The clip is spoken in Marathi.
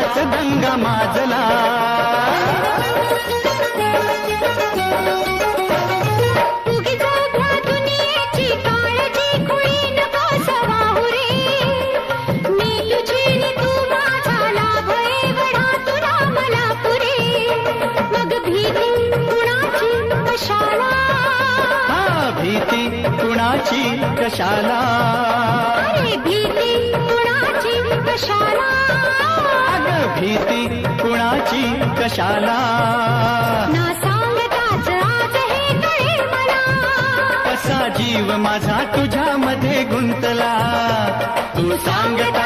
हाच दंगा माजला. उगीच उभ्या दुनियेची काळजी खुळी नको सवाहू रे. मी तुझी नि तू माझा लाभ एवढा तुला मला पुरे. मग भीती कुणाची कशाला, हा भीती कुणाची कशाला, अरे भीती कुणाची कशाला. अग भीती कुणाची कशाला. ना सांगताच आज हे कळे मला, कसा जीव माझा तुझ्यामध्ये गुंतला. तू सांगता